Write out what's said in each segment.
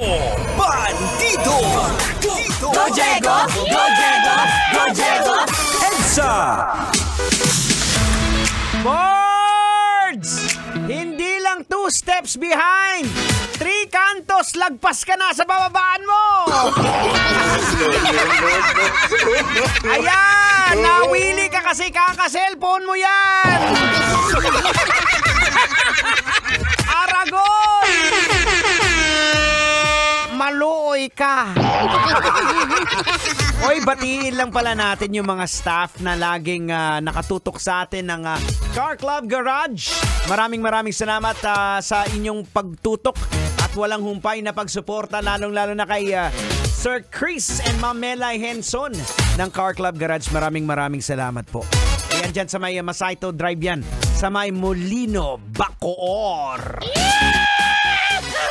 Bandido! Go Diego! Go Diego! Go Diego! EDSA! Boards! Hindi lang 2 steps behind. 3 kantos, lagpas ka na sa bababaan mo. Ayan, nawili ka kasi kaka-cellphone mo yan. Aragon! Maluoy ka. Oy, batiin lang pala natin yung mga staff na laging nakatutok sa atin ng Car Club Garage. Maraming salamat sa inyong pagtutok at walang humpay na pagsuporta, lalong-lalo na kay Sir Chris and Ma'am Melay Henson ng Car Club Garage. Maraming salamat po. Ayan dyan sa may Masaito Drive yan, sa may Molino, Bacoor.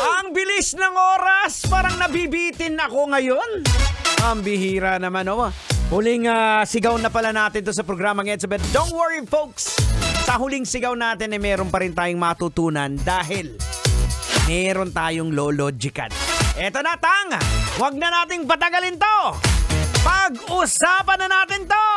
Ang bilis ng oras, parang nabibitin ako ngayon. Ang bihira naman, oh. Huling sigaw na pala natin to sa programang EDSA. But don't worry, folks. Sa huling sigaw natin, meron pa rin tayong matutunan dahil meron tayong lologican. Eto na, Tang. Huwag na nating patagalin to. Pag-usapan na natin to.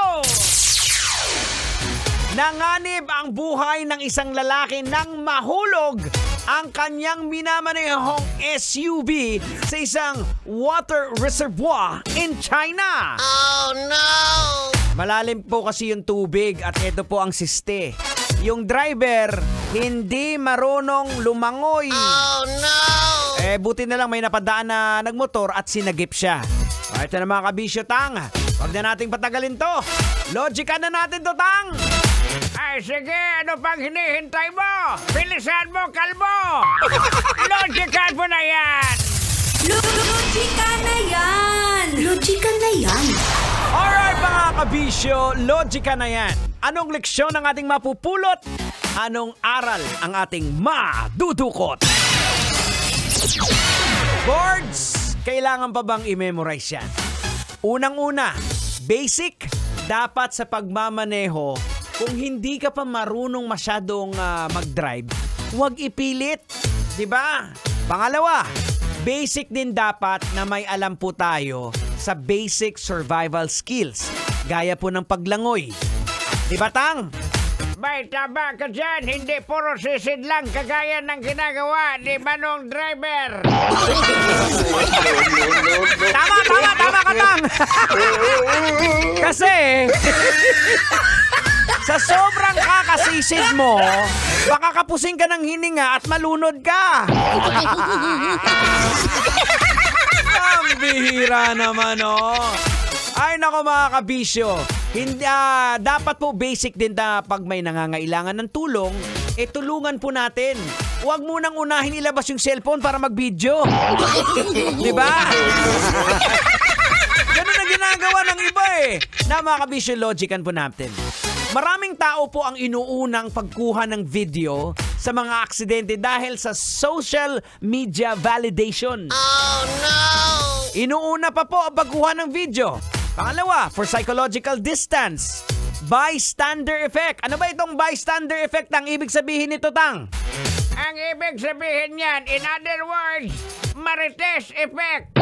Nanganib ang buhay ng isang lalaki nang mahulog ang kanyang minamanehong SUV sa isang water reservoir in China. Oh no! Malalim po kasi yung tubig at ito po ang siste. Yung driver hindi marunong lumangoy. Oh no! Buti na lang may napadaan na nagmotor at sinagip siya. Ito na mga kabisyo, Tang. Huwag na nating patagalin to. Logican na natin to, Tang. Ay, sige, ano pang hinihintay mo? Bilisan mo, kalbo! Logican mo na yan! Logican na yan! Logican na yan! Alright, mga kabisyo, logican na yan. Anong leksyon ang ating mapupulot? Anong aral ang ating madudukot? Boards, kailangan pa bang i-memorize yan? Unang-una, basic, dapat sa pagmamaneho, kung hindi ka pa marunong masyadong mag-drive, huwag ipilit. Diba? Pangalawa, basic din dapat na may alam po tayo sa basic survival skills. Gaya po ng paglangoy. Diba, Tang? May tama ka dyan. Hindi puro sisid lang kagaya ng ginagawa ni Manong Driver. Tama ka, Tang. Kasi sa sobrang kakasisid mo, baka kapusing ka ng hininga at malunod ka. Ang bihira naman, oh. Ay nako mga kabisyo, hindi, dapat po basic din na pag may nangangailangan ng tulong, tulungan po natin. Huwag munang unahin ilabas yung cellphone para mag-video. Diba? Ganun ang ginagawa ng iba Na mga kabisyo, logican po natin. Maraming tao po ang inuunang pagkuha ng video sa mga aksidente dahil sa social media validation. Oh no! Inuuna pa po ang pagkuha ng video. Pangalawa, for psychological distance. Bystander effect. Ano ba itong bystander effect ang ibig sabihin nito, Tang? Ang ibig sabihin niyan, in other words, Marites effect.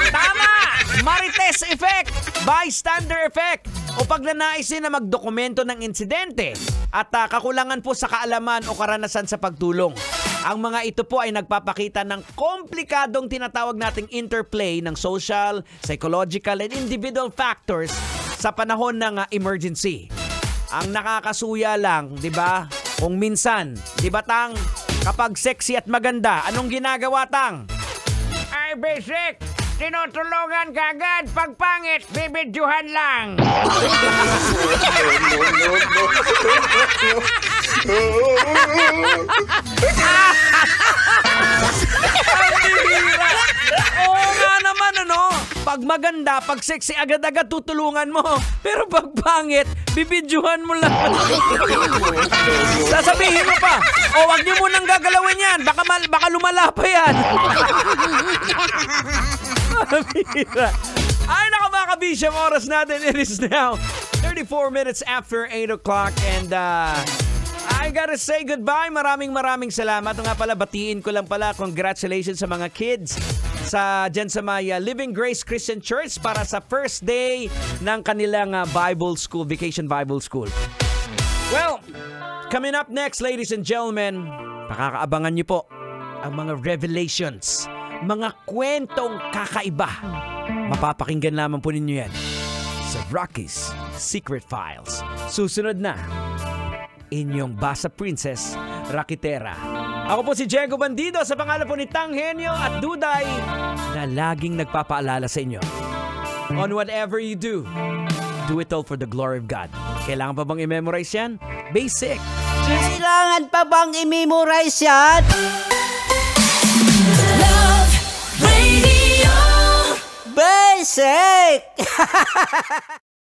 Tama! Marites effect. Bystander effect. O pag nanaisin na magdokumento ng insidente at kakulangan po sa kaalaman o karanasan sa pagtulong. Ang mga ito po ay nagpapakita ng komplikadong tinatawag nating interplay ng social, psychological, and individual factors sa panahon ng emergency. Ang nakakasuya lang, di ba? Kung minsan, di ba, Tang? Kapag sexy at maganda, anong ginagawa, Tang? Ay, basic! Tinutulungan ka agad. Pag pangit, bibidyuhan lang. Oo nga naman, ano? Pag maganda, pag sexy, agad-agad tutulungan mo. Pero pag pangit, bibidyuhan mo lang. Sasabihin mo pa, wag niyo munang gagalawin yan. Baka lumala pa yan. Ay, naka mga kabisyo, ang oras natin, it is now 34 minutes after 8 o'clock. And, ay, gotta say goodbye. Maraming salamat. Nga pala, batiin ko lang pala. Congratulations sa mga kids dyan sa may Living Grace Christian Church para sa first day ng kanilang Bible School, Vacation Bible School. Well, coming up next, ladies and gentlemen, makakaabangan niyo po ang mga revelations, mga kwentong kakaiba. Mapapakinggan lamang po ninyo yan sa Rocky's Secret Files. Susunod na, inyong Basa Princess, Rakitera. Ako po si Diego Bandido sa pangalan po ni Tanghenyo at Duday na laging nagpapaalala sa inyo. On whatever you do it all for the glory of God. Kailangan pa bang i-memorize yan? Basic. Kailangan pa bang i-memorize yan? Love Radio. Basic!